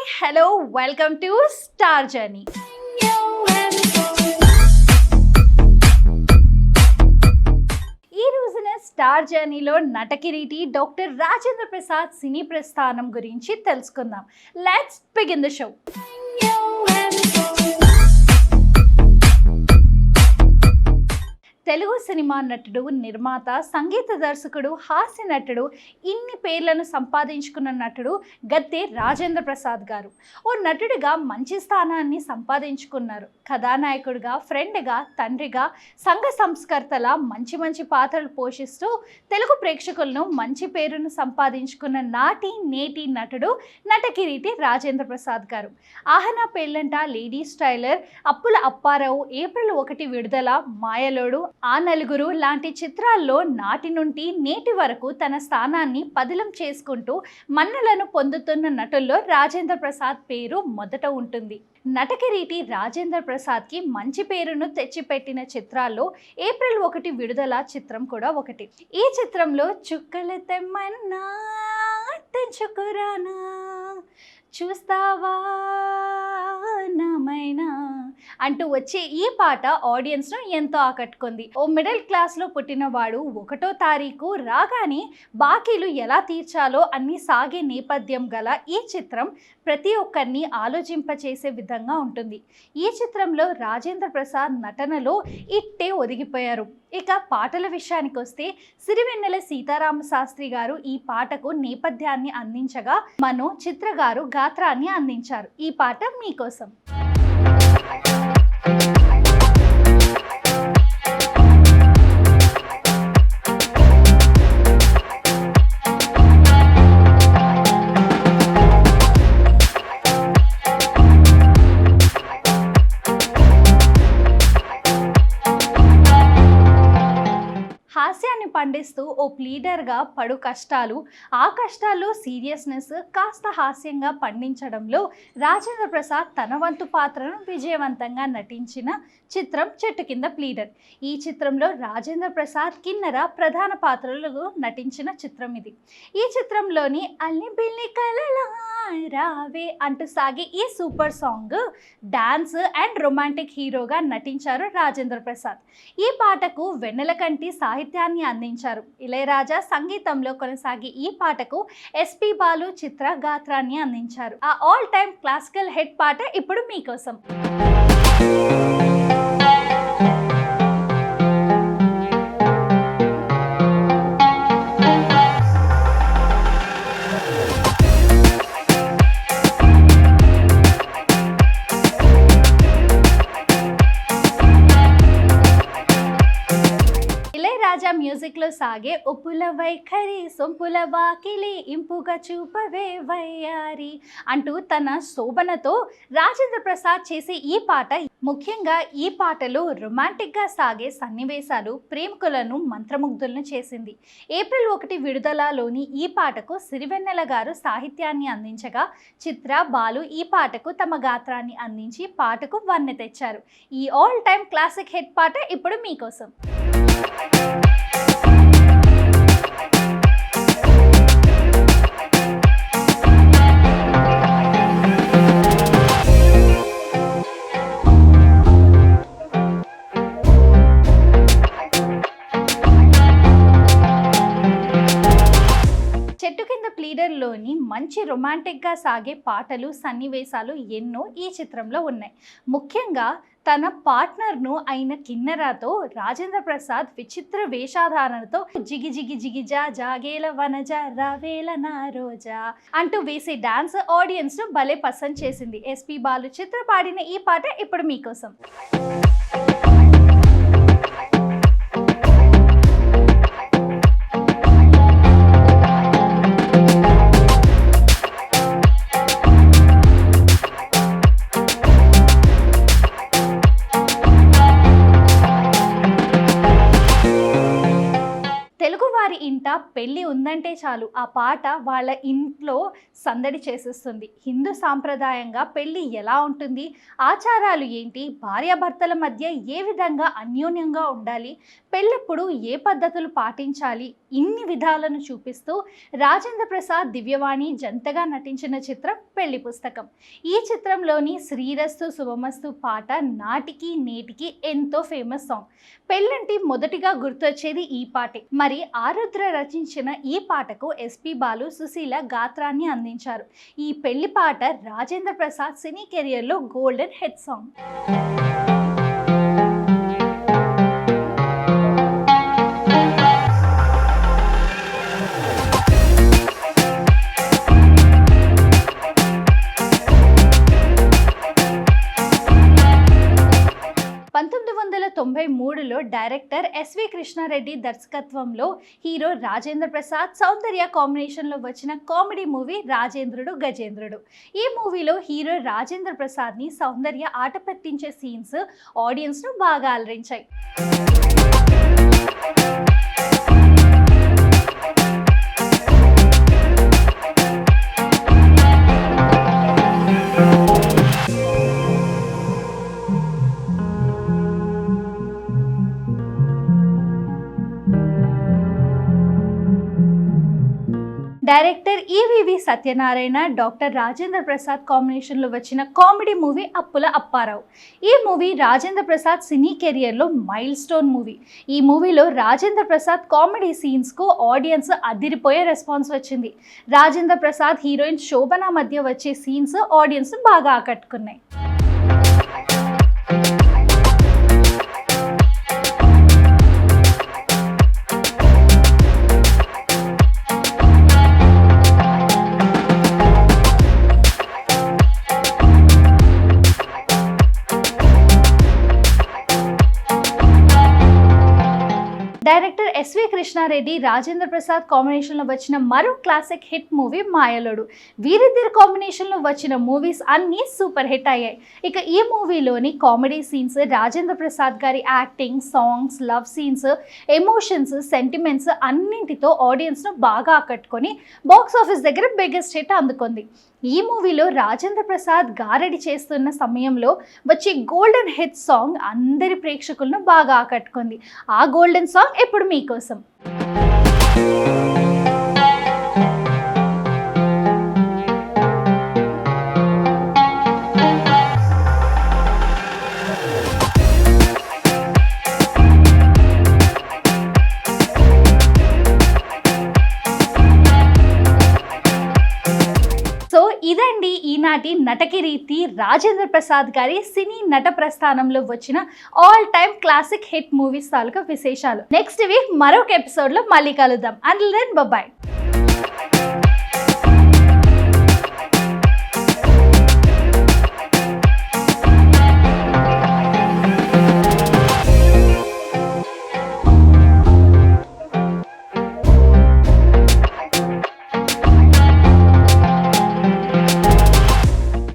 Hi hello welcome to star journey. ఈ రోజున star జర్నీలో నటకిరీటి డాక్టర్ రాజేంద్ర ప్రసాద్ సినీ ప్రస్థానం గురించి తెలుసుకుందాం. Let's begin the show. Telugu cinema నటుడు, నిర్మాత, సంగీత దర్శకుడు, హాస్య నటుడు, ఇన్ని పేర్లను సంపాదించుకున్న నటుడు గద్దె రాజేంద్ర ప్రసాద్ గారు. ఓ నటుడిగా మంచి స్థానాన్ని సంపాదించుకున్నారు. కథానాయకుడిగా, ఫ్రెండ్గా, తండ్రిగా, సంఘ సంస్కర్తల మంచి మంచి పాత్రలు పోషిస్తూ తెలుగు ప్రేక్షకులను మంచి పేరును సంపాదించుకున్న నాటి నేటి నటుడు నటకిరీటి రాజేంద్ర ప్రసాద్ గారు. ఆహనా పెళ్ళంట, లేడీ స్టైలర్, అప్పుల అప్పారావు, ఏప్రిల్ 1 విడుదల, మాయలోడు, ఆ నలుగురు లాంటి చిత్రాల్లో నాటి నుండి నేటి వరకు తన స్థానాన్ని పదిలం చేసుకుంటూ మన్నలను పొందుతున్న నటుల్లో రాజేంద్ర ప్రసాద్ పేరు మొదట ఉంటుంది. నటకిరీటి రాజేంద్ర ప్రసాద్కి మంచి పేరును తెచ్చిపెట్టిన చిత్రాల్లో ఏప్రిల్ 1 విడుదల చిత్రం కూడా ఒకటి. ఈ చిత్రంలో చుక్కలు తెమ్మన్నా తెంచుకురానా, చూస్తావా నామైనా అంటూ వచ్చే ఈ పాట ఆడియన్స్ను ఎంతో ఆకట్టుకుంది. ఓ మిడిల్ క్లాస్లో పుట్టినవాడు 1వ తారీఖు రాగానే బాకీలు ఎలా తీర్చాలో అన్ని సాగే నేపథ్యం గల ఈ చిత్రం ప్రతి ఒక్కరిని ఆలోచింపచేసే విధంగా ఉంటుంది. ఈ చిత్రంలో రాజేంద్ర ప్రసాద్ నటనలో ఇట్టే ఒదిగిపోయారు. ఇక పాటల విషయానికి వస్తే సిరివెన్నెల సీతారామ శాస్త్రి గారు ఈ పాటకు నేపథ్యాన్ని అందించగా మను చిత్ర గారు గాత్రాన్ని అందించారు. ఈ పాట మీకోసం. హాస్యాన్ని పండిస్తూ ఓ ప్లీడర్గా పడు కష్టాలు, ఆ కష్టాల్లో సీరియస్నెస్ కాస్త హాస్యంగా పండించడంలో రాజేంద్ర ప్రసాద్ తన వంతు పాత్రను విజయవంతంగా నటించిన చిత్రం చెట్టు కింద ప్లీడర్. ఈ చిత్రంలో రాజేంద్ర ప్రసాద్, కిన్నెర ప్రధాన పాత్రలు నటించిన చిత్రం ఇది. ఈ చిత్రంలోని అల్లి బిల్లి కలలా రావే అంటూ సాగే ఈ super song dance and romantic హీరోగా నటించారు రాజేంద్ర ప్రసాద్. ఈ పాటకు వెన్నెలకంటి సాహిత్యాన్ని అందించారు. ఇళయరాజా సంగీతంలో కొనసాగి ఈ పాటకు ఎస్పి బాలు చిత్ర గాత్రాన్ని అందించారు. ఆ ఆల్ టైమ్ క్లాసికల్ హిట్ పాట ఇప్పుడు మీకోసం. రాజా మ్యూజిక్ లో సాగే ఒప్పుల వైఖరి సొంపుల వాకిలి ఇంపుగా చూపవే వయ్యారి అంటూ తన శోభనతో రాజేంద్ర ప్రసాద్ చేసే ఈ పాట, ముఖ్యంగా ఈ పాటలో రొమాంటిక్ గా సాగే సన్నివేశాలు ప్రేమికులను మంత్రముగ్ధులను చేసింది. ఏప్రిల్ 1 విడుదలలోని ఈ పాటకు సిరివెన్నెల గారు సాహిత్యాన్ని అందించగా చిత్ర, బాలు ఈ పాటకు తమ గాత్రాన్ని అందించి పాటకు వన్నె తెచ్చారు. ఈ ఆల్ టైమ్ క్లాసిక్ హిట్ పాట ఇప్పుడు మీకోసం. చెట్టు కింద ప్లీడర్లోని మంచి రొమాంటిక్గా సాగే పాటలు, సన్నివేశాలు ఎన్నో ఈ చిత్రంలో ఉన్నాయి. ముఖ్యంగా తన పార్ట్నర్ను అయిన కిన్నెరతో రాజేంద్ర ప్రసాద్ విచిత్ర వేషధారణతో జిగి జిగి జిగిజా జాగేల వనజ రావేల నా రోజా అంటూ వేసే డాన్స్ ఆడియన్స్ను భలే పసంద్ చేసింది. ఎస్పి బాలు చిత్ర పాడిన ఈ పాట ఇప్పుడు మీకోసం. తెలుగువారి ఇంట పెళ్ళి ఉందంటే చాలు ఆ పాట వాళ్ళ ఇంట్లో సందడి చేసేస్తుంది. హిందూ సాంప్రదాయంగా పెళ్ళి ఎలా ఉంటుంది, ఆచారాలు ఏంటి, భార్యాభర్తల మధ్య ఏ విధంగా అన్యోన్యంగా ఉండాలి, పెళ్ళప్పుడు ఏ పద్ధతులు పాటించాలి, ఇన్ని విధాలను చూపిస్తూ రాజేంద్ర ప్రసాద్, దివ్యవాణి జంటగా నటించిన చిత్రం పెళ్లి పుస్తకం. ఈ చిత్రంలోని శ్రీరస్తు శుభమస్తు పాట నాటికి నేటికి ఎంతో ఫేమస్ సాంగ్. పెళ్ళంటే మొదటిగా గుర్తొచ్చేది ఈ పాటే. మరి ఆరుద్ర రచించిన ఈ పాటకు ఎస్పి బాలు, సుశీల గాత్రాన్ని అందించారు. ఈ పెళ్లి పాట రాజేంద్ర ప్రసాద్ సినీ కెరియర్లో గోల్డెన్ హిట్ సాంగ్. లో డైరెక్టర్ ఎస్వి కృష్ణారెడ్డి దర్శకత్వంలో హీరో రాజేంద్ర ప్రసాద్, సౌందర్య కాంబినేషన్లో వచ్చిన కామెడీ మూవీ రాజేంద్రుడు గజేంద్రుడు. ఈ మూవీలో హీరో రాజేంద్ర ప్రసాద్ని సౌందర్య ఆట పట్టించే సీన్స్ ఆడియన్స్ను బాగా అలరించాయి. Director EVV Satyanarayana, doctor Rajendra Prasad కాంబినేషన్లో వచ్చిన కామెడీ మూవీ అప్పుల అప్పారావు. ఈ మూవీ రాజేంద్ర ప్రసాద్ సినీ కెరియర్లో మైల్ స్టోన్ మూవీ. ఈ మూవీలో రాజేంద్ర ప్రసాద్ కామెడీ సీన్స్కు ఆడియన్స్ అదిరిపోయే రెస్పాన్స్ వచ్చింది. రాజేంద్ర ప్రసాద్, హీరోయిన్ శోభన మధ్య వచ్చే సీన్స్ ఆడియన్స్ బాగా ఆకట్టుకున్నాయి. డైరెక్టర్ ఎస్వి కృష్ణారెడ్డి, రాజేంద్ర ప్రసాద్ కాంబినేషన్లో వచ్చిన మరో క్లాసిక్ హిట్ మూవీ మాయలోడు. వీరిద్దరి కాంబినేషన్లో వచ్చిన మూవీస్ అన్నీ సూపర్ హిట్ అయ్యాయి. ఇక ఈ మూవీలోని కామెడీ సీన్స్, రాజేంద్ర ప్రసాద్ గారి acting, songs, love scenes, emotions, sentiments అన్నింటితో ఆడియన్స్ను బాగా ఆకట్టుకొని బాక్స్ ఆఫీస్ దగ్గర బిగ్గెస్ట్ హిట్ అందుకుంది. ఈ మూవీలో రాజేంద్ర ప్రసాద్ గారడి చేస్తున్న సమయంలో వచ్చే గోల్డెన్ హిట్ సాంగ్ అందరి ప్రేక్షకులను బాగా ఆకట్టుకుంది. ఆ గోల్డెన్ సాంగ్ ఇప్పుడు మీకోసం. ఇదండి ఈనాటి నటకిరీతి రాజేంద్ర ప్రసాద్ గారి సినీ నట ప్రస్థానంలో వచ్చిన all time classic hit movies తాలూకా విశేషాలు. నెక్స్ట్ వీక్ మరొక ఎపిసోడ్లో మళ్ళీ కలుద్దాం. Until then by.